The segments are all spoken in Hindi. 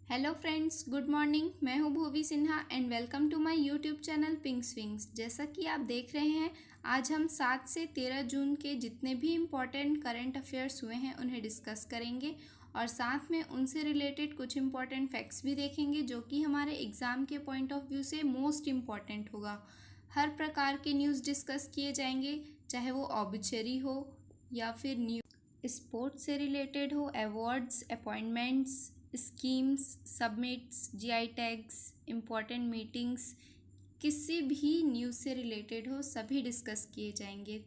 Hello friends, good morning. मैं हूं Bhuvi Sinha and welcome to my YouTube channel Pink Swings. जैसा कि आप देख रहे हैं, आज हम 7 से 13 जून के जितने भी इम्पॉर्टेंट करंट अफेयर्स हुए हैं उन्हें डिस्कस करेंगे और साथ में उनसे रिलेटेड कुछ इम्पॉर्टेंट फैक्ट्स भी देखेंगे जो कि हमारे एग्ज़ाम के पॉइंट ऑफ व्यू से मोस्ट इम्पॉर्टेंट होगा। हर प्रकार के न्यूज़ डिस्कस किए जाएंगे, चाहे वो ऑबिचरी हो या फिर न्यूज़ स्पोर्ट्स से रिलेटेड हो, awards, appointments, schemes, submits, GI tags, important meetings, किसी भी न्यूज़ से रिलेटेड हो सभी डिस्कस किए जाएंगे,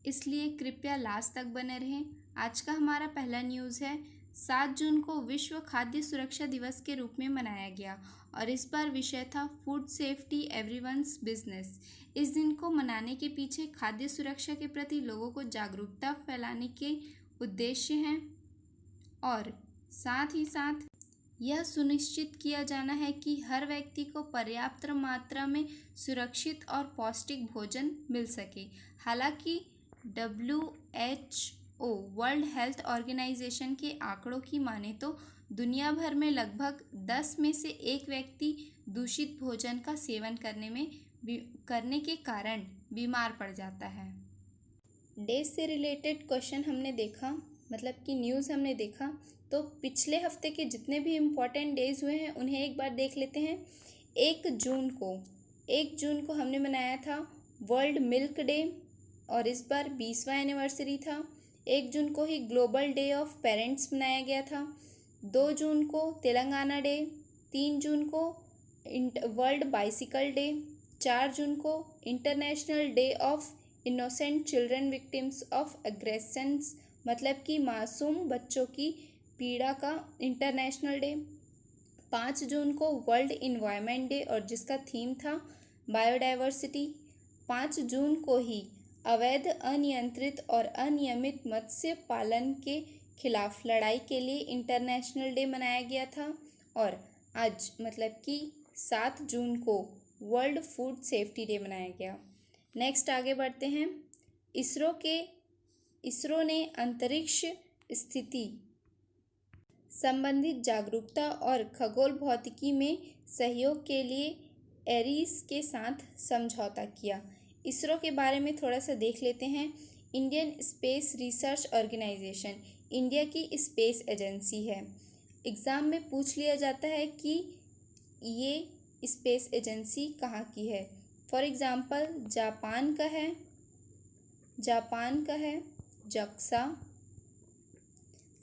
इसलिए कृपया लास्ट तक बने रहें। आज का हमारा पहला न्यूज़ है। 7 जून को विश्व खाद्य सुरक्षा दिवस के रूप में मनाया गया और इस बार विषय था फूड सेफ्टी एवरीवन्स बिजनेस। इस दिन को मनाने के पीछे खाद्य सुरक्षा के प्रति लोगों को जागरूकता फैलाने के उद्देश्य हैं और साथ ही साथ यह सुनिश्चित किया जाना है कि हर व्यक्ति को पर्याप्त मात्रा में सुरक्षित और पौष्टिक भोजन मिल सके। हालांकि WHO वर्ल्ड हेल्थ ऑर्गेनाइजेशन के आंकड़ों की माने तो दुनिया भर में लगभग 10 में से 1 व्यक्ति दूषित भोजन का सेवन करने के कारण बीमार पड़ जाता है। डेज से रिलेटेड क्वेश्चन हमने देखा, मतलब कि न्यूज़ हमने देखा, तो पिछले हफ्ते के जितने भी इम्पॉर्टेंट डेज हुए हैं उन्हें एक बार देख लेते हैं। 1 जून को हमने मनाया था वर्ल्ड मिल्क डे और इस बार 20वां एनिवर्सरी था। 1 जून को ही ग्लोबल डे ऑफ पेरेंट्स मनाया गया था। 2 जून को तेलंगाना डे, 3 जून को वर्ल्ड बाइसिकल डे, 4 जून को international day of innocent children victims of aggressions, मतलब कि मासूम बच्चों की पीड़ा का इंटरनेशनल डे। 5 जून को वर्ल्ड इन्वायरमेंट डे और जिसका थीम था बायोडाइवर्सिटी। 5 जून को ही अवैध, अनियंत्रित और अनियमित मत्स्य पालन के खिलाफ लड़ाई के लिए इंटरनेशनल डे मनाया गया था और आज मतलब कि 7 जून को वर्ल्ड फूड सेफ्टी डे मनाया गया। नेक्स्ट आगे बढ़ते हैं। इसरो ने अंतरिक्ष स्थिति संबंधित जागरूकता और खगोल भौतिकी में सहयोग के लिए एरीज के साथ समझौता किया। इसरो के बारे में थोड़ा सा देख लेते हैं। Indian Space Research Organisation India की स्पेस एजेंसी है। एग्ज़ाम में पूछ लिया जाता है कि ये स्पेस एजेंसी कहाँ की है। फॉर एग्ज़ाम्पल जापान का है जक्सा,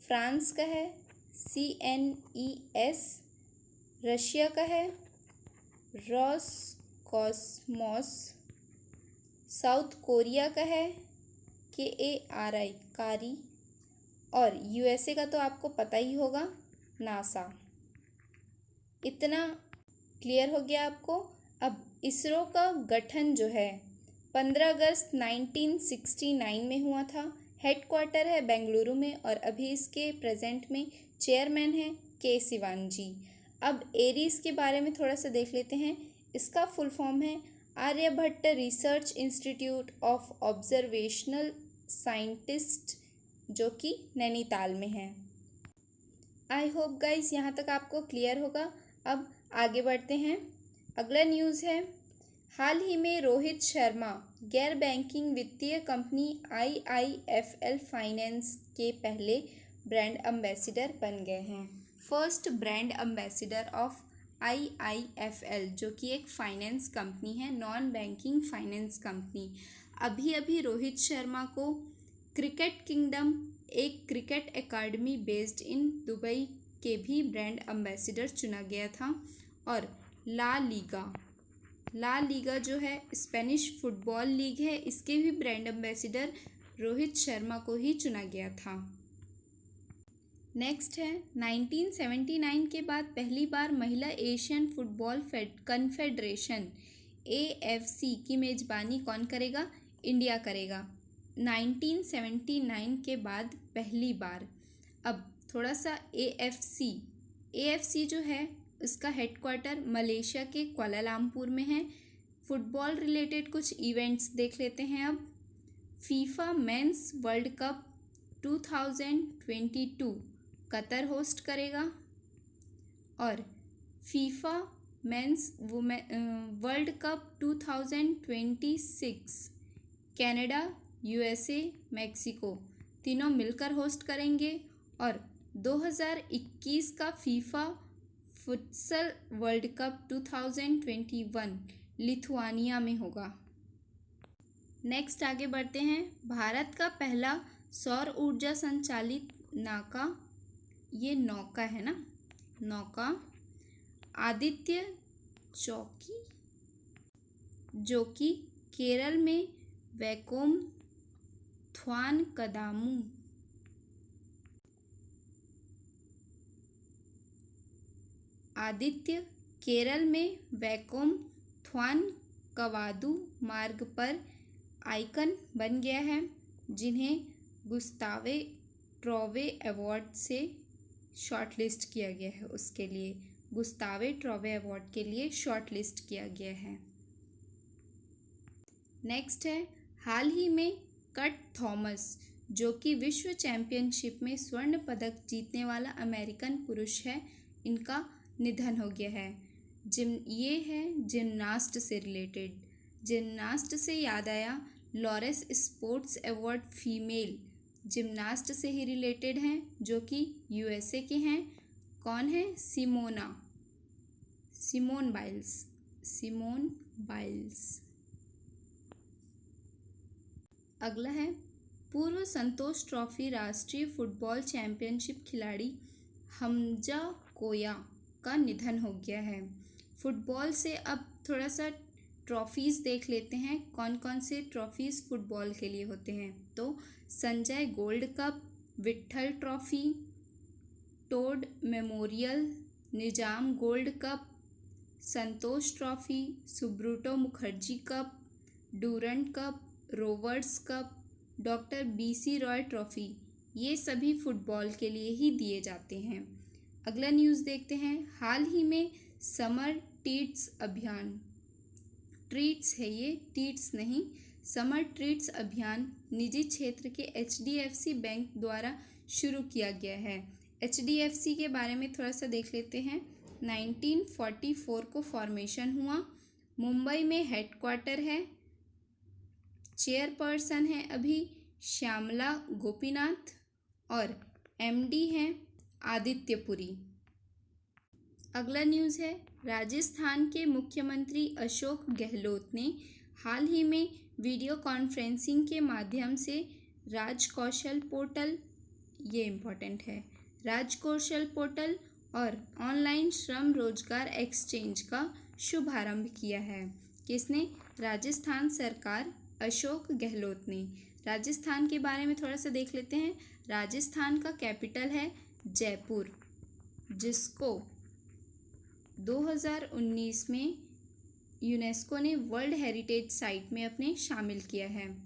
फ्रांस का है CNES, रशिया का है रोसकॉस्मोस, साउथ कोरिया का है KARI कारी और USA का तो आपको पता ही होगा नासा। इतना क्लियर हो गया आपको। अब इसरो का गठन जो है 15 अगस्त 1969 में हुआ था। हेडक्वार्टर है बेंगलुरु में और अभी इसके प्रेजेंट में चेयरमैन है के सिवान जी। अब एरीज के बारे में थोड़ा सा देख लेते हैं। इसका फुल फॉर्म है Aryabhatta Research Institute of Observational Scientist, जो कि नैनीताल में है। आई होप गाइस यहाँ तक आपको क्लियर होगा। अब आगे बढ़ते हैं। अगला न्यूज़ है, हाल ही में रोहित शर्मा गैर बैंकिंग वित्तीय कंपनी IIFL फाइनेंस के पहले ब्रांड एम्बेसडर बन गए हैं। First brand ambassador of IIFL, जो कि एक फाइनेंस कंपनी है, नॉन बैंकिंग फाइनेंस कंपनी। अभी अभी रोहित शर्मा को क्रिकेट किंगडम, एक cricket academy based in Dubai के भी ब्रांड एम्बेसडर चुना गया था और ला लीगा जो है स्पेनिश फुटबॉल लीग है, इसके भी ब्रांड एम्बेसडर रोहित शर्मा को ही चुना गया था। नेक्स्ट है, 1979 के बाद पहली बार महिला एशियन फुटबॉल कन्फेडरेशन AFC की मेज़बानी कौन करेगा? इंडिया करेगा। 1979 के बाद पहली बार। अब थोड़ा सा AFC जो है इसका हेडक्वार्टर मलेशिया के कुआलालंपुर में है। फुटबॉल रिलेटेड कुछ इवेंट्स देख लेते हैं। अब FIFA mains world cup 2022 Qatar host करेगा। और FIFA mains world cup 2026 Canada, USA, Mexico तीनों मिलकर होस्ट करेंगे। और 2021 का FIFA futsal world cup 2021 Lithuania में होगा। नेक्स्ट आगे बढ़ते हैं। भारत का पहला सौर ऊर्जा संचालित नौका, ये नौका है ना, नौका आदित्य चौकी, जो कि केरल में वैकोम थ्वान कदामू आदित्य केरल में वैकोम थ्वान कवादू मार्ग पर आइकन बन गया है, जिन्हें गुस्तावे ट्रॉवे अवार्ड से शॉर्टलिस्ट किया गया है। उसके लिए गुस्तावे ट्रॉवे अवार्ड के लिए शॉर्टलिस्ट किया गया है। नेक्स्ट है, हाल ही में कट थॉमस, जो कि विश्व चैंपियनशिप में स्वर्ण पदक जीतने वाला अमेरिकन पुरुष है, इनका निधन हो गया है। ये है जिमनास्ट से रिलेटेड। जिमनास्ट से याद आया, Laureus sports award female gymnast से ही रिलेटेड हैं, जो कि यूएसए के हैं। कौन है? Simone Biles. अगला है, पूर्व संतोष ट्रॉफी राष्ट्रीय फुटबॉल चैंपियनशिप खिलाड़ी हमजा कोया का निधन हो गया है। फुटबॉल से अब थोड़ा सा ट्रॉफीज़ देख लेते हैं, कौन कौन से ट्रॉफीज़ फुटबॉल के लिए होते हैं। तो Sanjay gold cup, Vitthal trophy, Tod memorial, Nizam gold cup, Santosh trophy, Subroto Mukherjee cup, Durand cup, Rovers cup, doctor BC Roy trophy, ये सभी फुटबॉल के लिए ही दिए जाते हैं। अगला न्यूज़ देखते हैं। हाल ही में समर ट्रीट्स अभियान, ट्रीट्स है ये, ट्रीट्स नहीं, समर ट्रीट्स अभियान निजी क्षेत्र के HDFC बैंक द्वारा शुरू किया गया है। HDFC के बारे में थोड़ा सा देख लेते हैं। 1944 को फॉर्मेशन हुआ, मुंबई में हेडक्वार्टर है, चेयरपर्सन है अभी श्यामला गोपीनाथ और MD हैं आदित्यपुरी। अगला न्यूज़ है, राजस्थान के मुख्यमंत्री अशोक गहलोत ने हाल ही में वीडियो कॉन्फ्रेंसिंग के माध्यम से राजकौशल पोर्टल, ये इम्पोर्टेंट है, राजकौशल पोर्टल और ऑनलाइन श्रम रोजगार एक्सचेंज का शुभारंभ किया है। किसने? राजस्थान सरकार, अशोक गहलोत ने। राजस्थान के बारे में थोड़ा सा देख लेते हैं। राजस्थान का कैपिटल है जयपुर, जिसको 2019 में यूनेस्को ने वर्ल्ड हेरिटेज साइट में अपने शामिल किया है।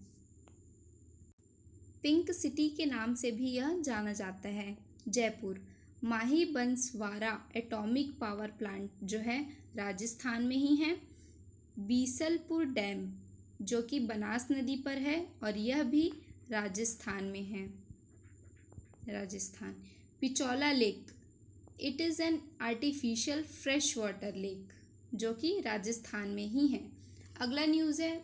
पिंक सिटी के नाम से भी यह जाना जाता है। जयपुर माही बंसवाड़ा एटॉमिक पावर प्लांट जो है राजस्थान में ही है। बीसलपुर डैम जो कि बनास नदी पर है और यह भी राजस्थान में है। Rajasthan. Pichola lake, it is an artificial fresh water lake, जो कि राजस्थान में ही है। अगला न्यूज़ है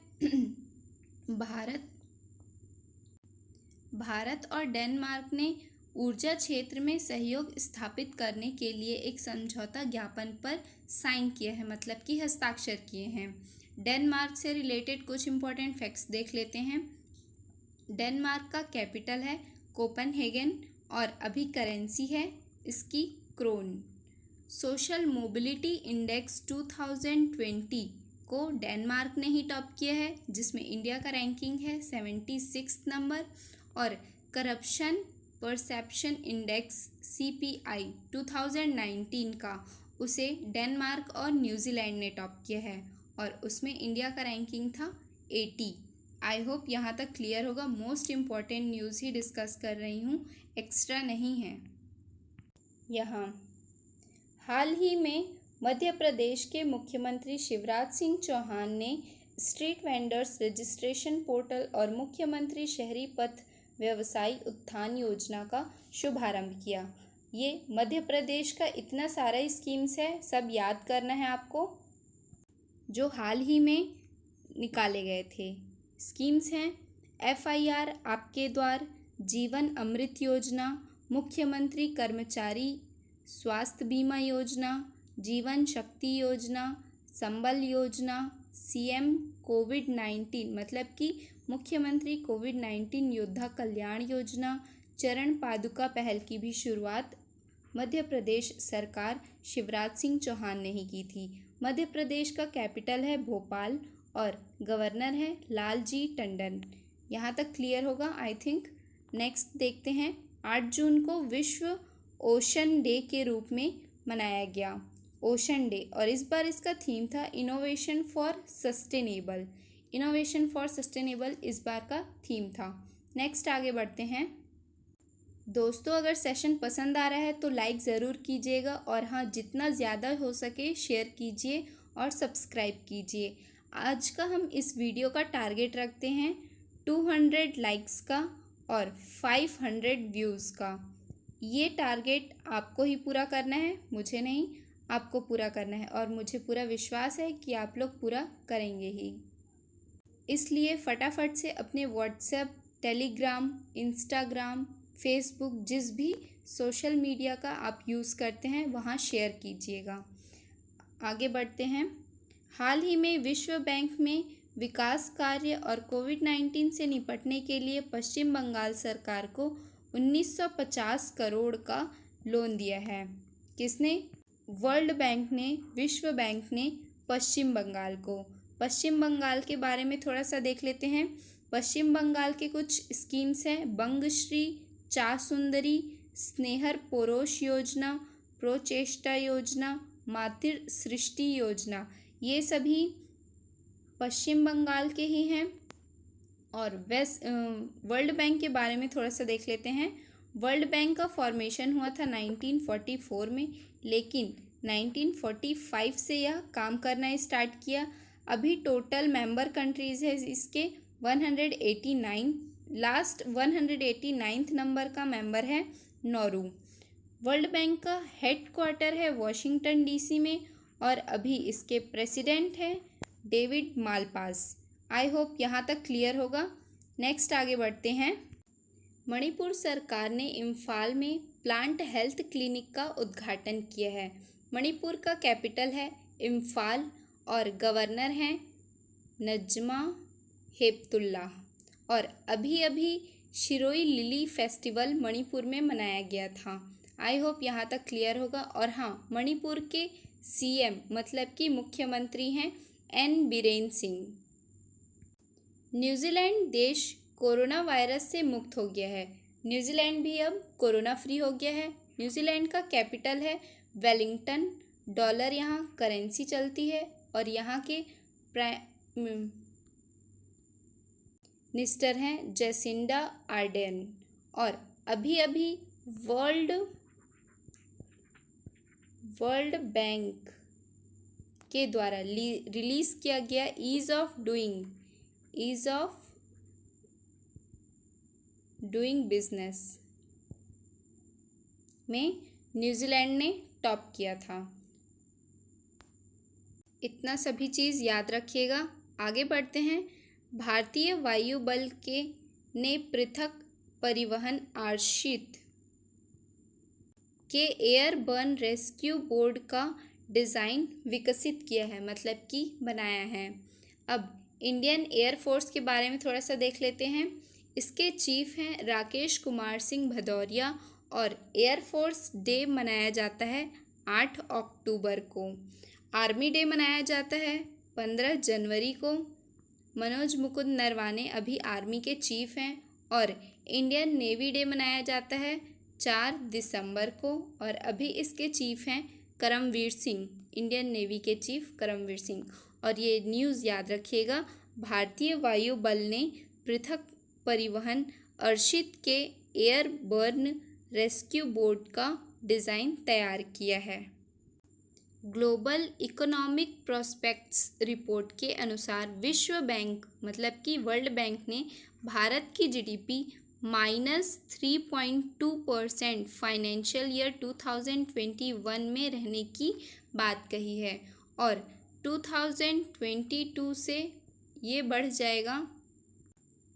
भारत और डेनमार्क ने ऊर्जा क्षेत्र में सहयोग स्थापित करने के लिए एक समझौता ज्ञापन पर साइन किया है, मतलब कि हस्ताक्षर किए हैं। डेनमार्क से रिलेटेड कुछ इंपॉर्टेंट फैक्ट्स देख लेते हैं। डेनमार्क का कैपिटल है कोपेनहेगन और अभी करेंसी है इसकी क्रोन। सोशल मोबिलिटी इंडेक्स 2020 को डेनमार्क ने ही टॉप किया है, जिसमें इंडिया का रैंकिंग है 76 नंबर। और करप्शन परसेप्शन इंडेक्स CPI 2019 का उसे डेनमार्क और न्यूजीलैंड ने टॉप किया है और उसमें इंडिया का रैंकिंग था 80। आई होप यहाँ तक क्लियर होगा। मोस्ट इम्पॉर्टेंट न्यूज़ ही डिस्कस कर रही हूँ, एक्स्ट्रा नहीं है। यहाँ हाल ही में मध्य प्रदेश के मुख्यमंत्री शिवराज सिंह चौहान ने स्ट्रीट वेंडर्स रजिस्ट्रेशन पोर्टल और मुख्यमंत्री शहरी पथ व्यवसायी उत्थान योजना का शुभारंभ किया। ये मध्य प्रदेश का इतना सारा स्कीम्स है, सब याद करना है आपको, जो हाल ही में निकाले गए थे। स्कीम्स हैं FIR आपके द्वार, जीवन अमृत योजना, मुख्यमंत्री कर्मचारी स्वास्थ्य बीमा योजना, जीवन शक्ति योजना, संबल योजना, CM कोविड-19 मतलब कि मुख्यमंत्री कोविड-19 योद्धा कल्याण योजना, चरण पादुका पहल की भी शुरुआत मध्य प्रदेश सरकार शिवराज सिंह चौहान ने ही की थी। मध्य प्रदेश का कैपिटल है भोपाल और गवर्नर है लालजी टंडन। यहाँ तक क्लियर होगा आई थिंक। नेक्स्ट देखते हैं, 8 जून को विश्व ओशन डे के रूप में मनाया गया, ओशन डे, और इस बार इसका थीम था innovation for sustainable. Innovation for sustainable इस बार का थीम था। नेक्स्ट आगे बढ़ते हैं। दोस्तों अगर सेशन पसंद आ रहा है तो लाइक ज़रूर कीजिएगा, और हाँ जितना ज़्यादा हो सके शेयर कीजिए और सब्सक्राइब कीजिए। आज का हम इस वीडियो का टारगेट रखते हैं 200 लाइक्स का और 500 व्यूज़ का। ये टारगेट आपको ही पूरा करना है, मुझे नहीं, आपको पूरा करना है, और मुझे पूरा विश्वास है कि आप लोग पूरा करेंगे ही। इसलिए फटाफट से अपने व्हाट्सएप, टेलीग्राम, इंस्टाग्राम, फेसबुक, जिस भी सोशल मीडिया का आप यूज़ करते हैं वहाँ शेयर कीजिएगा। आगे बढ़ते हैं। हाल ही में विश्व बैंक में विकास कार्य और कोविड-19 से निपटने के लिए पश्चिम बंगाल सरकार को 1950 करोड़ का लोन दिया है। किसने? वर्ल्ड बैंक ने, विश्व बैंक ने पश्चिम बंगाल को। पश्चिम बंगाल के बारे में थोड़ा सा देख लेते हैं। पश्चिम बंगाल के कुछ स्कीम्स हैं, बंगश्री, चासुंदरी, स्नेहर पोरोश योजना, प्रोचेष्टा योजना, मातृ सृष्टि योजना, ये सभी पश्चिम बंगाल के ही हैं। और वर्ल्ड बैंक के बारे में थोड़ा सा देख लेते हैं। वर्ल्ड बैंक का फॉर्मेशन हुआ था 1944 में, लेकिन 1945 से यह काम करना स्टार्ट किया। अभी टोटल मेंबर कंट्रीज़ है इसके 189, लास्ट 189 नंबर का मेंबर है नौरू। वर्ल्ड बैंक का हेड क्वार्टर है वॉशिंगटन DC में, और अभी इसके प्रेसिडेंट हैं डेविड मालपास। आई होप यहाँ तक क्लियर होगा। नेक्स्ट आगे बढ़ते हैं। मणिपुर सरकार ने इम्फाल में प्लांट हेल्थ क्लिनिक का उद्घाटन किया है। मणिपुर का कैपिटल है इम्फाल और गवर्नर हैं नजमा हेपतुल्ला। और अभी अभी शिरोई लिली फेस्टिवल मणिपुर में मनाया गया था। आई होप यहाँ तक क्लियर होगा। और हाँ, मणिपुर के CM मतलब कि मुख्यमंत्री हैं N बीरेन सिंह। न्यूजीलैंड देश कोरोना वायरस से मुक्त हो गया है। न्यूजीलैंड भी अब कोरोना फ्री हो गया है। न्यूजीलैंड का कैपिटल है वेलिंगटन। डॉलर यहाँ करेंसी चलती है, और यहाँ के प्राइम मिनिस्टर हैं जेसिंडा आर्डेन। और अभी अभी वर्ल्ड बैंक के द्वारा रिलीज़ किया गया ईज़ ऑफ डूइंग बिजनेस में न्यूजीलैंड ने टॉप किया था। इतना सभी चीज़ याद रखिएगा। आगे बढ़ते हैं। भारतीय वायु बल ने पृथक परिवहन आरक्षित के एयरबर्न रेस्क्यू बोर्ड का डिज़ाइन विकसित किया है, मतलब कि बनाया है। अब इंडियन एयरफोर्स के बारे में थोड़ा सा देख लेते हैं। इसके चीफ हैं राकेश कुमार सिंह भदौरिया, और एयरफोर्स डे मनाया जाता है 8 अक्टूबर को। आर्मी डे मनाया जाता है 15 जनवरी को। मनोज मुकुंद नरवाने अभी आर्मी के चीफ हैं। और इंडियन नेवी डे मनाया जाता है 4 दिसंबर को, और अभी इसके चीफ हैं करमवीर सिंह, इंडियन नेवी के चीफ करमवीर सिंह। और ये न्यूज़ याद रखिएगा, भारतीय वायु बल ने पृथक परिवहन आरक्षित के एयरबर्न रेस्क्यू बोर्ड का डिज़ाइन तैयार किया है। ग्लोबल इकोनॉमिक प्रोस्पेक्ट्स रिपोर्ट के अनुसार विश्व बैंक मतलब कि वर्ल्ड बैंक ने भारत की GDP -3.2% फाइनेंशियल ईयर 2021 में रहने की बात कही है और 2022 से ये बढ़ जाएगा,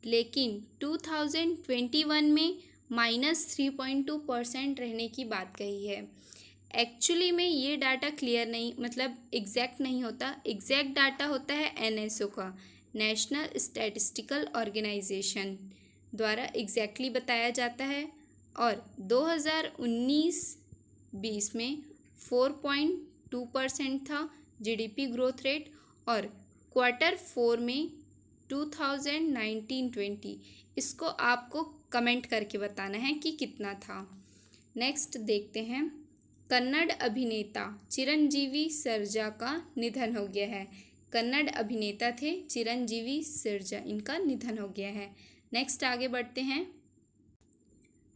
लेकिन 2021 में -3.2% रहने की बात कही है। एक्चुअली में ये डाटा क्लियर नहीं, मतलब एग्जैक्ट नहीं होता। एग्जैक्ट डाटा होता है NSO का, नेशनल स्टैटिस्टिकल ऑर्गेनाइजेशन द्वारा एग्जैक्टली बताया जाता है। और 2019-20 में 4.2% था GDP ग्रोथ रेट, और Q4 में 2019-20 इसको आपको कमेंट करके बताना है कि कितना था। नेक्स्ट देखते हैं, कन्नड़ अभिनेता चिरंजीवी सर्जा का निधन हो गया है। कन्नड़ अभिनेता थे चिरंजीवी सर्जा, इनका निधन हो गया है। नेक्स्ट आगे बढ़ते हैं,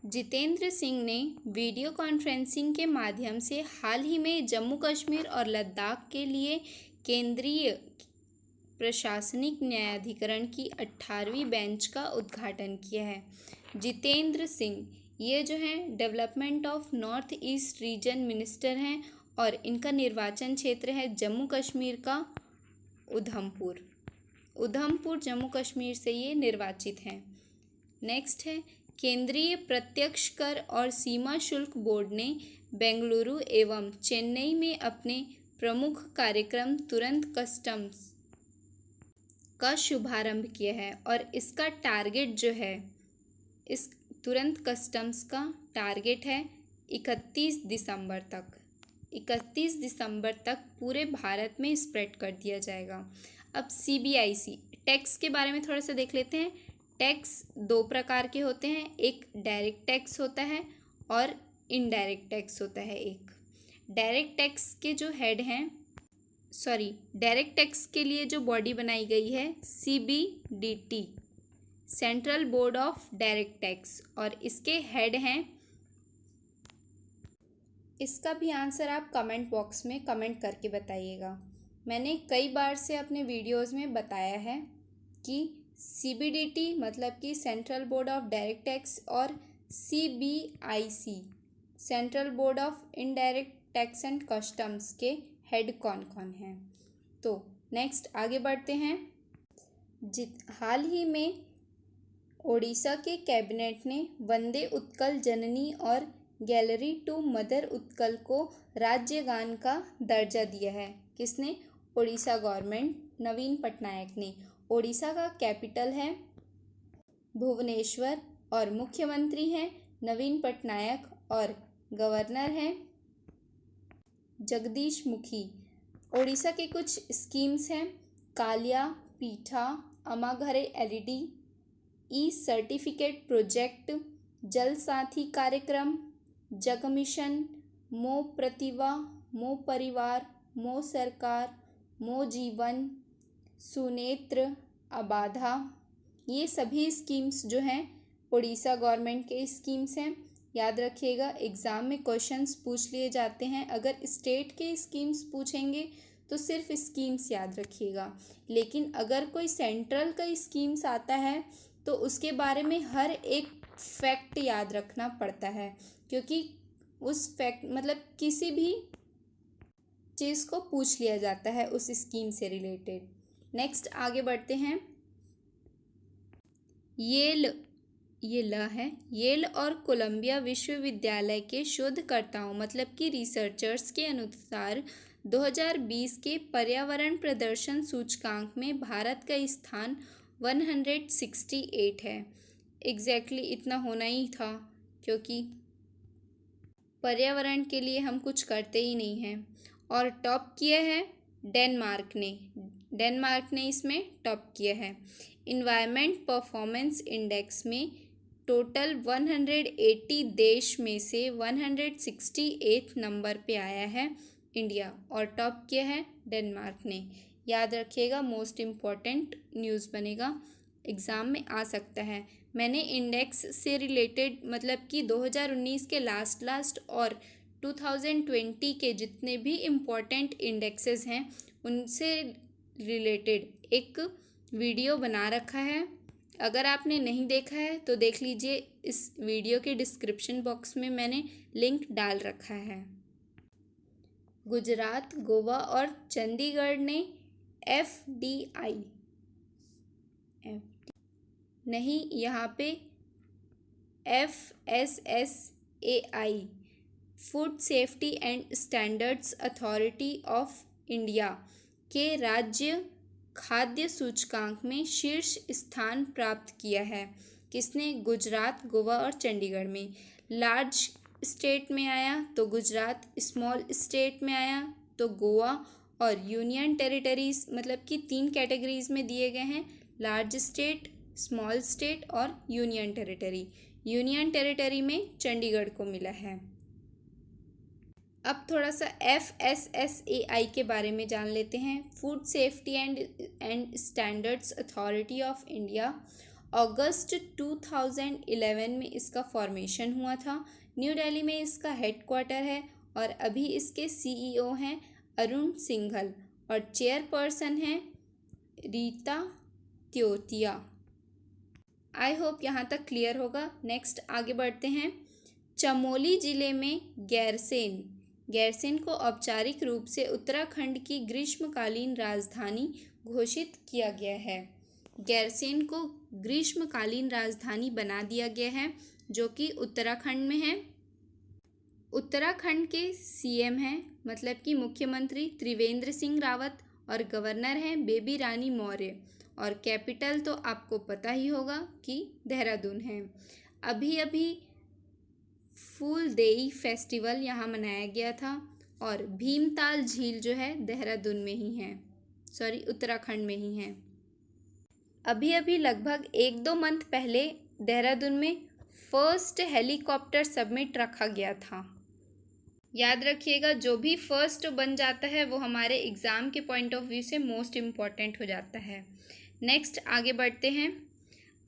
जितेंद्र सिंह ने वीडियो कॉन्फ्रेंसिंग के माध्यम से हाल ही में जम्मू कश्मीर और लद्दाख के लिए केंद्रीय प्रशासनिक न्यायाधिकरण की 18वीं बेंच का उद्घाटन किया है। जितेंद्र सिंह ये जो हैं development of north east region minister हैं और इनका निर्वाचन क्षेत्र है जम्मू कश्मीर का उधमपुर जम्मू कश्मीर से ये निर्वाचित हैं। नेक्स्ट है, केंद्रीय प्रत्यक्ष कर और सीमा शुल्क बोर्ड ने बेंगलुरु एवं चेन्नई में अपने प्रमुख कार्यक्रम तुरंत कस्टम्स का शुभारंभ किया है और इसका टारगेट जो है, इस तुरंत कस्टम्स का टारगेट है 31 दिसंबर तक पूरे भारत में स्प्रेड कर दिया जाएगा। अब CBIC टैक्स के बारे में थोड़ा सा देख लेते हैं। टैक्स दो प्रकार के होते हैं, एक डायरेक्ट टैक्स होता है और इनडायरेक्ट टैक्स होता है। एक डायरेक्ट टैक्स के जो हेड हैं, डायरेक्ट टैक्स के लिए जो बॉडी बनाई गई है CBDT, central board of direct tax, और इसके हेड हैं, इसका भी आंसर आप कमेंट बॉक्स में कमेंट करके बताइएगा। मैंने कई बार से अपने वीडियोस में बताया है कि CBDT मतलब कि central board of direct tax और CBIC central board of indirect tax and customs के हेड कौन कौन हैं। तो नेक्स्ट आगे बढ़ते हैं, हाल ही में ओडिशा के कैबिनेट ने वंदे उत्कल जननी और गैलरी टू मदर उत्कल को राज्य गान का दर्जा दिया है। किसने? ओडिशा गवर्नमेंट, नवीन पटनायक ने। ओडिशा का कैपिटल है भुवनेश्वर और मुख्यमंत्री हैं नवीन पटनायक और गवर्नर हैं जगदीश मुखी। ओडिशा के कुछ स्कीम्स हैं, कालिया पीठा, अमाघरे LED, सर्टिफिकेट प्रोजेक्ट, जल साथी कार्यक्रम, जग मिशन, मो प्रतिभा, मो परिवार, मो सरकार, मो जीवन, सुनेत्र, अबाधा। ये सभी स्कीम्स जो हैं ओडिशा गवर्नमेंट के स्कीम्स हैं। याद रखिएगा, एग्ज़ाम में क्वेश्चंस पूछ लिए जाते हैं। अगर स्टेट के स्कीम्स पूछेंगे तो सिर्फ स्कीम्स याद रखिएगा, लेकिन अगर कोई सेंट्रल का स्कीम्स आता है तो उसके बारे में हर एक फैक्ट याद रखना पड़ता है, क्योंकि उस फैक्ट मतलब किसी भी चीज़ को पूछ लिया जाता है उस स्कीम से रिलेटेड। नेक्स्ट आगे बढ़ते हैं, येल और कोलंबिया विश्वविद्यालय के शोधकर्ताओं मतलब कि रिसर्चर्स के अनुसार 2020 के पर्यावरण प्रदर्शन सूचकांक में भारत का स्थान 168 है। एग्जैक्टली इतना होना ही था, क्योंकि पर्यावरण के लिए हम कुछ करते ही नहीं हैं। और टॉप किया है डेनमार्क ने इसमें टॉप किया है। इन्वायरमेंट परफॉर्मेंस इंडेक्स में टोटल 180 देश में से 168 नंबर पे आया है इंडिया, और टॉप किया है डेनमार्क ने। याद रखिएगा, मोस्ट इम्पॉर्टेंट न्यूज़ बनेगा, एग्ज़ाम में आ सकता है। मैंने इंडेक्स से रिलेटेड मतलब कि 2019 के लास्ट और 2020 के जितने भी इम्पॉर्टेंट इंडेक्सेस हैं उनसे रिलेटेड एक वीडियो बना रखा है, अगर आपने नहीं देखा है तो देख लीजिए, इस वीडियो के डिस्क्रिप्शन बॉक्स में मैंने लिंक डाल रखा है। गुजरात, गोवा और चंडीगढ़ ने FDI नहीं, यहाँ पे FSSAI food safety and standards authority of India के राज्य खाद्य सूचकांक में शीर्ष स्थान प्राप्त किया है। किसने? गुजरात, गोवा और चंडीगढ़ में। लार्ज स्टेट में आया तो गुजरात, स्मॉल स्टेट में आया तो गोवा, और यूनियन टेरिटरीज मतलब कि 3 कैटेगरीज में दिए गए हैं, लार्ज स्टेट, स्मॉल स्टेट और यूनियन टेरिटरी। यूनियन टेरिटरी में चंडीगढ़ को मिला है। अब थोड़ा सा FSSAI के बारे में जान लेते हैं। Food safety and standards authority of India. अगस्त 2011 में इसका फॉर्मेशन हुआ था। न्यू दिल्ली में इसका हेडक्वार्टर है और अभी इसके CEO हैं अरुण सिंघल और चेयरपर्सन हैं रीता त्योतिया। आई होप यहाँ तक क्लियर होगा। नेक्स्ट आगे बढ़ते हैं। चमोली जिले में गैरसेन को औपचारिक रूप से उत्तराखंड की ग्रीष्मकालीन राजधानी घोषित किया गया है। गैरसेन को ग्रीष्मकालीन राजधानी बना दिया गया है, जो कि उत्तराखंड में है। उत्तराखंड के CM हैं, मतलब कि मुख्यमंत्री त्रिवेंद्र सिंह रावत, और गवर्नर हैं बेबी रानी मौर्य, और कैपिटल तो आपको पता ही होगा कि देहरादून है। अभी फूलदेई फेस्टिवल यहाँ मनाया गया था, और भीमताल झील जो है देहरादून में ही है, उत्तराखंड में ही है। अभी लगभग 1-2 मंथ पहले देहरादून में फर्स्ट हेलीकॉप्टर सबमिट रखा गया था। याद रखिएगा, जो भी फर्स्ट बन जाता है वो हमारे एग्ज़ाम के पॉइंट ऑफ व्यू से मोस्ट इम्पॉर्टेंट हो जाता है। नेक्स्ट आगे बढ़ते हैं।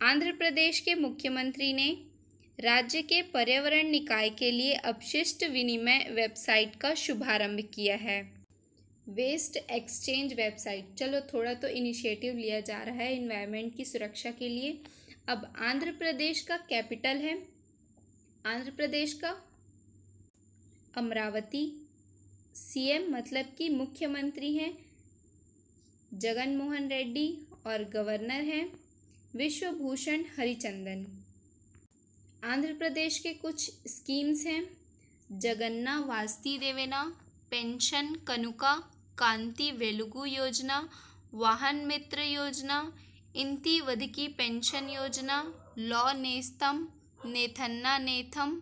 आंध्र प्रदेश के मुख्यमंत्री ने राज्य के पर्यावरण निकाय के लिए अपशिष्ट विनिमय वेबसाइट का शुभारंभ किया है। Waste exchange website. चलो, थोड़ा तो इनिशिएटिव लिया जा रहा है एनवायरनमेंट की सुरक्षा के लिए। अब आंध्र प्रदेश का कैपिटल है, आंध्र प्रदेश का अमरावती। CM मतलब कि मुख्यमंत्री हैं जगन मोहन रेड्डी, और गवर्नर हैं विश्वभूषण हरिचंदन। आंध्र प्रदेश के कुछ स्कीम्स हैं: जगन्ना वास्ती देवेना, पेंशन कनुका, कांति वेलुगु योजना, वाहन मित्र योजना, इंती वधकी पेंशन योजना, लॉ नेस्तम, नेथन्ना नेथम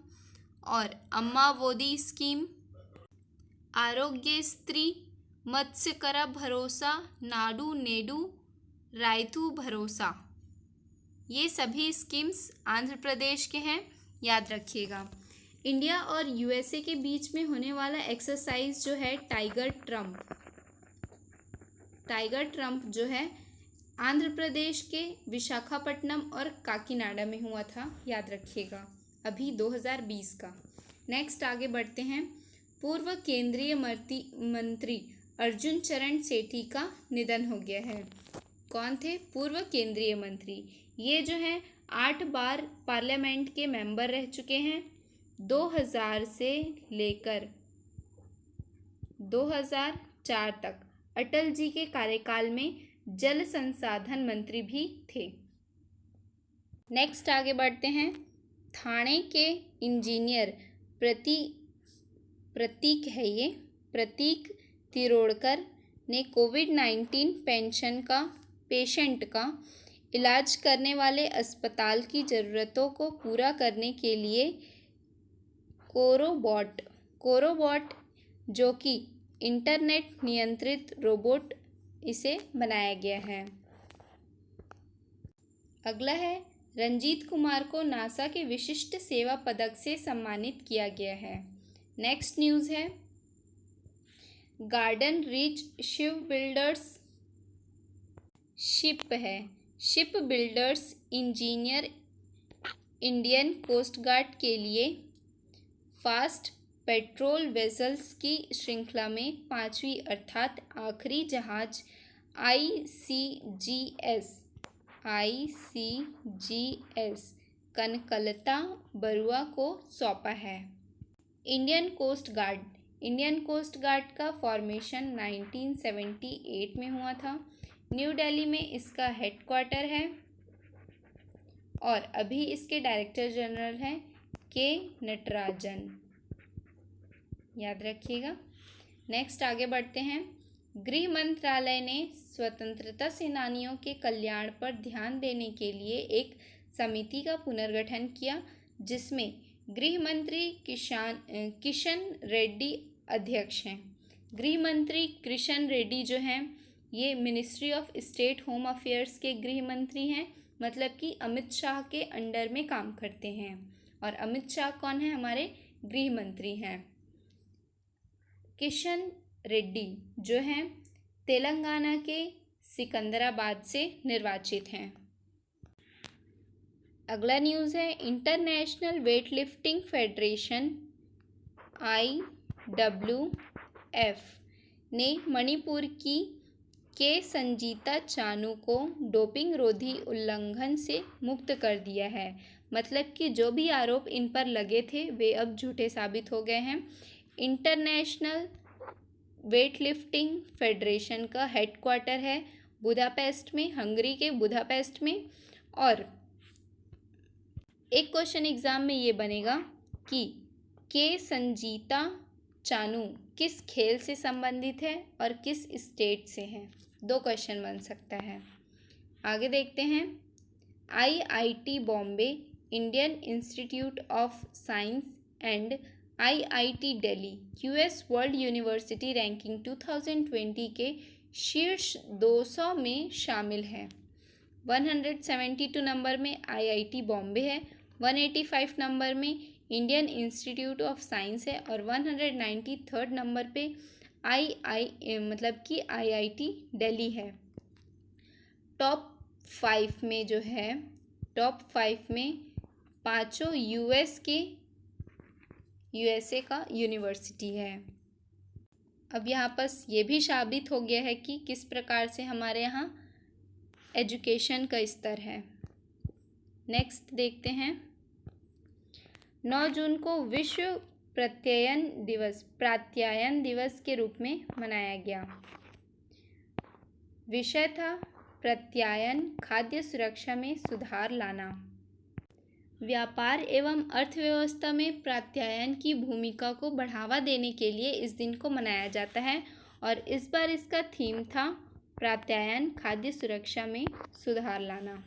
और अम्मा वोदी स्कीम, आरोग्य स्त्री, मत्स्यकरा भरोसा, नाडू नेडू, रायतू भरोसा। ये सभी स्कीम्स आंध्र प्रदेश के हैं, याद रखिएगा। इंडिया और USA के बीच में होने वाला एक्सरसाइज जो है टाइगर ट्रम्प जो है आंध्र प्रदेश के विशाखापट्टनम और काकीनाडा में हुआ था, याद रखिएगा, अभी 2020 का। नेक्स्ट आगे बढ़ते हैं। पूर्व केंद्रीय मंत्री अर्जुन चरण सेठी का निधन हो गया है। कौन थे? पूर्व केंद्रीय मंत्री। ये जो हैं 8 बार पार्लियामेंट के मेंबर रह चुके हैं। 2000 से लेकर 2004 तक अटल जी के कार्यकाल में जल संसाधन मंत्री भी थे। नेक्स्ट आगे बढ़ते हैं। थाने के इंजीनियर प्रतीक तिरोड़कर ने कोविड-19 पेशेंट का इलाज करने वाले अस्पताल की ज़रूरतों को पूरा करने के लिए कोरोबॉट जो कि इंटरनेट नियंत्रित रोबोट, इसे बनाया गया है। अगला है, रंजीत कुमार को नासा के विशिष्ट सेवा पदक से सम्मानित किया गया है। नेक्स्ट न्यूज़ है, Garden Reach Shipbuilders Engineer Indian Coast Guard के लिए फास्ट पेट्रोल वेसल्स की श्रृंखला में 5वीं अर्थात आखिरी जहाज ICGS ICGS कनकलता बरुआ को सौंपा है। इंडियन कोस्ट गार्ड का फॉर्मेशन 1978 में हुआ था। न्यू दिल्ली में इसका हेडक्वार्टर है और अभी इसके डायरेक्टर जनरल हैं के नटराजन, याद रखिएगा। नेक्स्ट आगे बढ़ते हैं। गृह मंत्रालय ने स्वतंत्रता सेनानियों के कल्याण पर ध्यान देने के लिए एक समिति का पुनर्गठन किया, जिसमें गृह मंत्री किशन रेड्डी अध्यक्ष हैं। गृह मंत्री किशन रेड्डी जो हैं ये ministry of state home affairs के गृह मंत्री हैं, मतलब कि अमित शाह के अंडर में काम करते हैं। और अमित शाह कौन है? हमारे गृह मंत्री हैं। किशन रेड्डी जो हैं तेलंगाना के सिकंदराबाद से निर्वाचित हैं। अगला न्यूज़ है इंटरनेशनल वेटलिफ्टिंग फेडरेशन IWF ने मणिपुर की के संजीता चानू को डोपिंग रोधी उल्लंघन से मुक्त कर दिया है। मतलब कि जो भी आरोप इन पर लगे थे वे अब झूठे साबित हो गए हैं। इंटरनेशनल वेटलिफ्टिंग फेडरेशन का हेडक्वार्टर है बुदापेस्ट में, हंगरी के बुदापेस्ट में। और एक क्वेश्चन एग्जाम में ये बनेगा कि के संजीता चानू किस खेल से संबंधित है और किस स्टेट से है। 2 क्वेश्चन बन सकता है। आगे देखते हैं। IIT Bombay, Indian institute of science and IIT Delhi QS world university ranking 2020 के शीर्ष 200 में शामिल है। 172 नंबर में IIT बॉम्बे है, 185 नंबर में इंडियन इंस्टीट्यूट ऑफ साइंस है और 193 नंबर पे IIT दिल्ली है। टॉप 5 में जो है, टॉप 5 में 5 USA का यूनिवर्सिटी है। अब यहाँ पर ये भी साबित हो गया है कि किस प्रकार से हमारे यहाँ एजुकेशन का स्तर है। नेक्स्ट देखते हैं। 9 जून को विश्व प्रात्यायन दिवस के रूप में मनाया गया। विषय था प्रत्यायन, खाद्य सुरक्षा में सुधार लाना। व्यापार एवं अर्थव्यवस्था में प्रत्यायन की भूमिका को बढ़ावा देने के लिए इस दिन को मनाया जाता है और इस बार इसका थीम था प्रत्यायन, खाद्य सुरक्षा में सुधार लाना।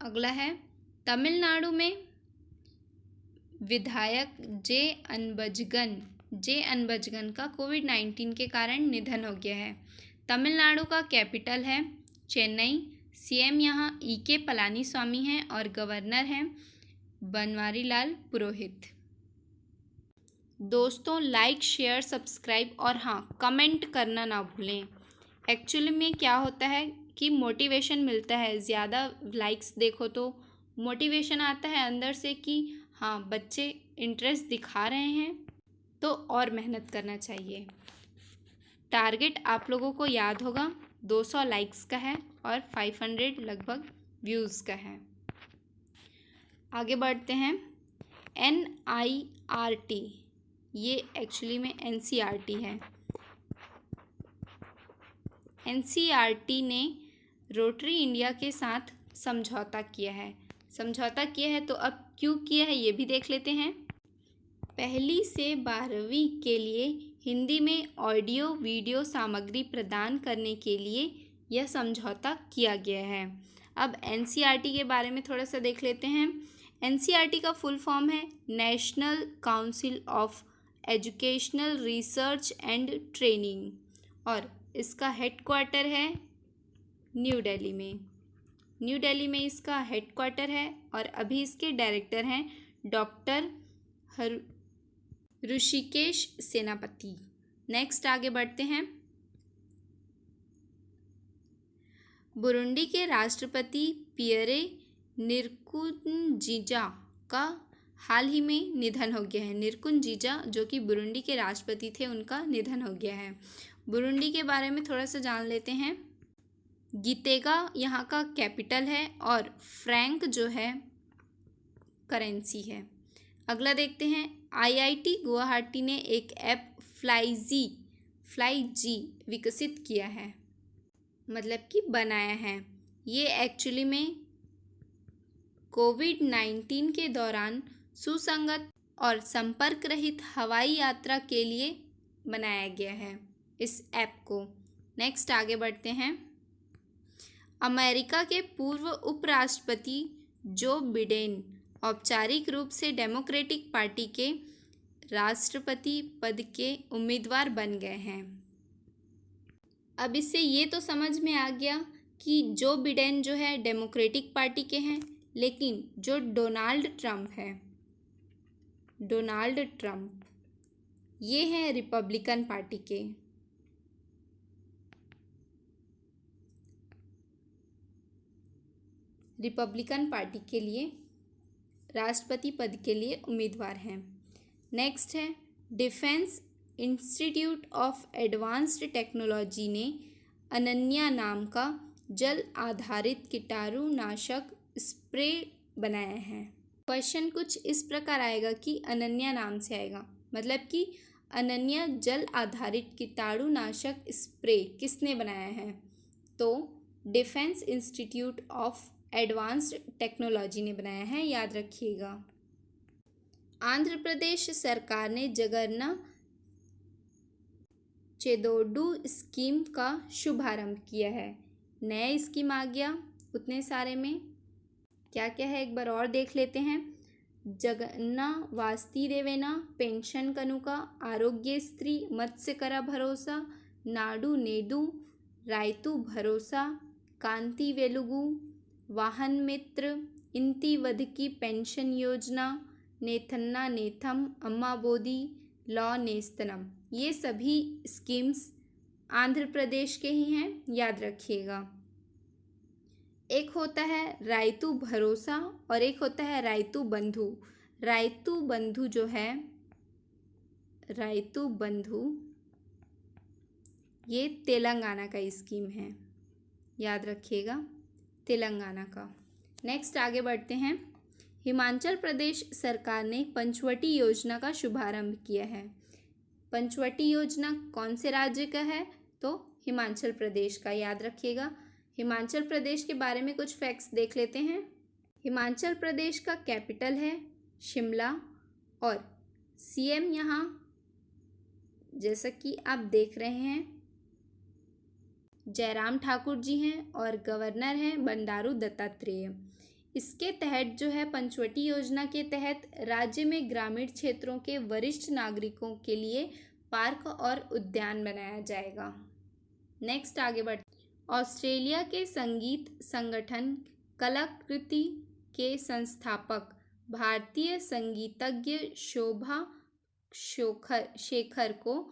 अगला है तमिलनाडु में विधायक जे अनबझगन का कोविड-19 के कारण निधन हो गया है। तमिलनाडु का कैपिटल है चेन्नई। CM यहाँ EK पलानीस्वामी हैं और गवर्नर हैं बनवारीलाल पुरोहित। दोस्तों लाइक, शेयर, सब्सक्राइब और हाँ कमेंट करना ना भूलें। एक्चुअली में क्या होता है कि मोटिवेशन मिलता है, ज़्यादा लाइक्स देखो तो मोटिवेशन आता है अंदर से कि हाँ बच्चे इंटरेस्ट दिखा रहे हैं तो और मेहनत करना चाहिए। टारगेट आप लोगों को याद होगा 200 लाइक्स का है और 500 लगभग व्यूज़ का है। आगे बढ़ते हैं। NIRT ये एक्चुअली में NCERT है। NCERT ने रोटरी इंडिया के साथ समझौता किया है। तो अब क्यों किया है ये भी देख लेते हैं। 1ली से 12वीं के लिए हिंदी में ऑडियो वीडियो सामग्री प्रदान करने के लिए यह समझौता किया गया है। अब NCERT के बारे में थोड़ा सा देख लेते हैं। NCERT का फुल फॉर्म है national council of educational research and training और इसका हेडक्वार्टर है न्यू दिल्ली में इसका हेडक्वार्टर है और अभी इसके डायरेक्टर हैं डॉक्टर ऋषिकेश सेनापति। नेक्स्ट आगे बढ़ते हैं। बुरुंडी के राष्ट्रपति पियरे निकुंजिजा का हाल ही में निधन हो गया है। निकुंजिजा जो कि बुरुंडी के राष्ट्रपति थे उनका निधन हो गया है। बुरुंडी के बारे में थोड़ा सा जान लेते हैं। गीतेगा यहाँ का कैपिटल है और फ्रैंक जो है करेंसी है। अगला देखते हैं, आईआईटी गुवाहाटी ने एक ऐप फ्लाई जी विकसित किया है, मतलब कि बनाया है। ये एक्चुअली में कोविड-19 के दौरान सुसंगत और संपर्क रहित हवाई यात्रा के लिए बनाया गया है इस ऐप को। नेक्स्ट आगे बढ़ते हैं, अमेरिका के पूर्व उपराष्ट्रपति जो बिडेन औपचारिक रूप से डेमोक्रेटिक पार्टी के राष्ट्रपति पद के उम्मीदवार बन गए हैं। अब इससे ये तो समझ में आ गया कि जो बिडेन जो है डेमोक्रेटिक पार्टी के हैं, लेकिन जो डोनाल्ड ट्रंप ये हैं रिपब्लिकन पार्टी के। रिपब्लिकन पार्टी के लिए राष्ट्रपति पद के लिए उम्मीदवार हैं। नेक्स्ट है, defence institute of advanced technology ने अनन्या नाम का जल आधारित कीटाणुनाशक स्प्रे बनाया है। क्वेश्चन कुछ इस प्रकार आएगा कि अनन्या नाम से आएगा, मतलब कि अनन्या जल आधारित कीटाणुनाशक स्प्रे किसने बनाया है? तो defence institute of advanced technology ने बनाया है, याद रखिएगा। आंध्र प्रदेश सरकार ने जगन्ना चेदोडू स्कीम का शुभारंभ किया है। नया स्कीम आ गया उतने सारे में, क्या क्या है एक बार और देख लेते हैं। जगन्ना वास्ती देवेना पेंशन कनुका आरोग्य स्त्री मत्स्य करा भरोसा नाडू नेदू रायतू भरोसा कांति वेलुगु वाहन मित्र इंति वधकी पेंशन योजना नेथन्ना नेथम अम्मा बोदी लॉ नेस्तनम, ये सभी स्कीम्स आंध्र प्रदेश के ही हैं, याद रखिएगा। एक होता है रायतू भरोसा और एक होता है रायतू बंधु। रायतू बंधु जो है, रायतू बंधु ये तेलंगाना का स्कीम है, याद रखिएगा, तेलंगाना का। नेक्स्ट आगे बढ़ते हैं, हिमाचल प्रदेश सरकार ने पंचवटी योजना का शुभारंभ किया है। पंचवटी योजना कौन से राज्य का है? तो हिमाचल प्रदेश का, याद रखिएगा। हिमाचल प्रदेश के बारे में कुछ फैक्ट्स देख लेते हैं। हिमाचल प्रदेश का कैपिटल है शिमला और सीएम यहाँ जैसा कि आप देख रहे हैं जयराम ठाकुर जी हैं और गवर्नर हैं बंडारू दत्तात्रेय। इसके तहत जो है पंचवटी योजना के तहत राज्य में ग्रामीण क्षेत्रों के वरिष्ठ नागरिकों के लिए पार्क और उद्यान बनाया जाएगा। नेक्स्ट आगे बढ़, ऑस्ट्रेलिया के संगीत संगठन कलाकृति के संस्थापक भारतीय संगीतज्ञ शोभा शेखर को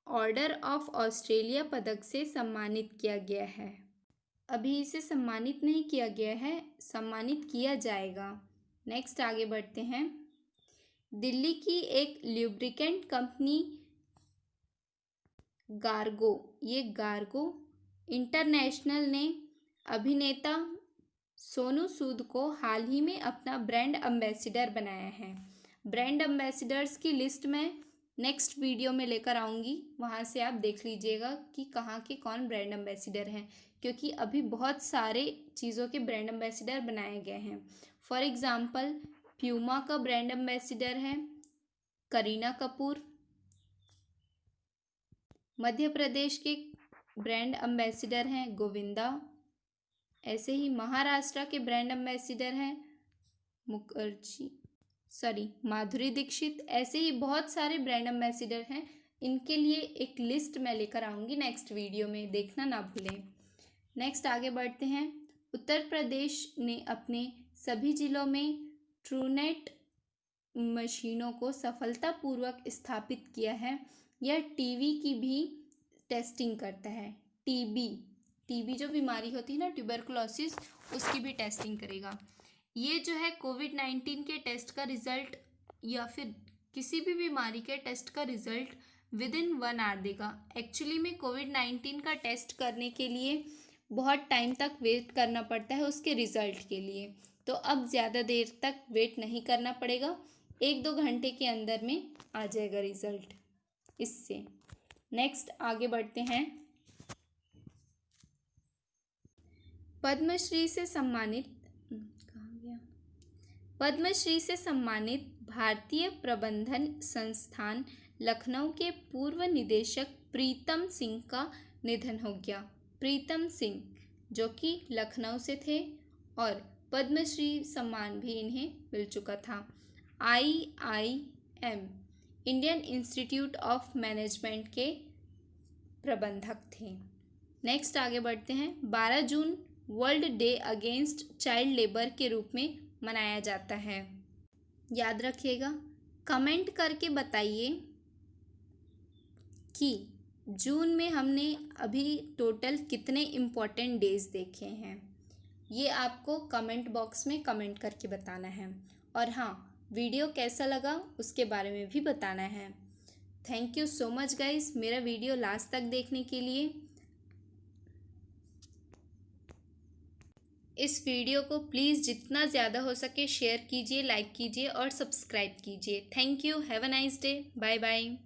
ऑर्डर ऑफ ऑस्ट्रेलिया पदक से सम्मानित किया गया है। अभी इसे सम्मानित नहीं किया गया है, सम्मानित किया जाएगा। नेक्स्ट आगे बढ़ते हैं, दिल्ली की एक ल्यूब्रिकेंट कंपनी गार्गो, ये गार्गो इंटरनेशनल ने अभिनेता सोनू सूद को हाल ही में अपना ब्रांड एम्बेसडर बनाया है। ब्रांड एम्बेसडर्स की लिस्ट में नेक्स्ट वीडियो में लेकर आऊँगी, वहाँ से आप देख लीजिएगा कि कहाँ के कौन ब्रांड एम्बेसडर हैं, क्योंकि अभी बहुत सारे चीज़ों के ब्रांड एम्बेसडर बनाए गए हैं। फॉर एग्ज़ाम्पल प्यूमा का ब्रांड एम्बेसडर है करीना कपूर, मध्य प्रदेश के ब्रांड एम्बेसडर हैं गोविंदा, ऐसे ही महाराष्ट्र के ब्रांड एम्बेसडर हैं माधुरी दीक्षित। ऐसे ही बहुत सारे ब्रांड एम्बेसडर हैं, इनके लिए एक लिस्ट मैं लेकर आऊँगी नेक्स्ट वीडियो में, देखना ना भूलें। नेक्स्ट आगे बढ़ते हैं, उत्तर प्रदेश ने अपने सभी जिलों में ट्रूनेट मशीनों को सफलतापूर्वक स्थापित किया है। यह टीबी की भी टेस्टिंग करता है। टीबी जो बीमारी होती है ना, ट्यूबरकुलोसिस, उसकी भी टेस्टिंग करेगा। ये जो है कोविड-19 के टेस्ट का रिजल्ट या फिर किसी भी बीमारी के टेस्ट का रिजल्ट विद इन 1 आवर देगा। एक्चुअली में कोविड-19 का टेस्ट करने के लिए बहुत टाइम तक वेट करना पड़ता है उसके रिज़ल्ट के लिए। तो अब ज़्यादा देर तक वेट नहीं करना पड़ेगा, 1-2 घंटे के अंदर में आ जाएगा रिज़ल्ट इससे। नेक्स्ट आगे बढ़ते हैं। पद्मश्री से सम्मानित कहाँ गया? पद्मश्री से सम्मानित भारतीय प्रबंधन संस्थान लखनऊ के पूर्व निदेशक प्रीतम सिंह का निधन हो गया। प्रीतम सिंह जो कि लखनऊ से थे और पद्मश्री सम्मान भी इन्हें मिल चुका था। IIM Indian institute of management के प्रबंधक थे। नेक्स्ट आगे बढ़ते हैं। 12 जून world day against child labour के रूप में मनाया जाता है। याद रखिएगा, कमेंट करके बताइए कि जून में हमने अभी टोटल कितने इम्पोर्टेंट डेज देखे हैं। ये आपको कमेंट बॉक्स में कमेंट करके बताना है। और हाँ, वीडियो कैसा लगा उसके बारे में भी बताना है। Thank you so much guys मेरा वीडियो लास्ट तक देखने के लिए। इस वीडियो को प्लीज़ जितना ज़्यादा हो सके शेयर कीजिए, लाइक कीजिए और सब्सक्राइब कीजिए। Thank you, have a nice day, bye bye.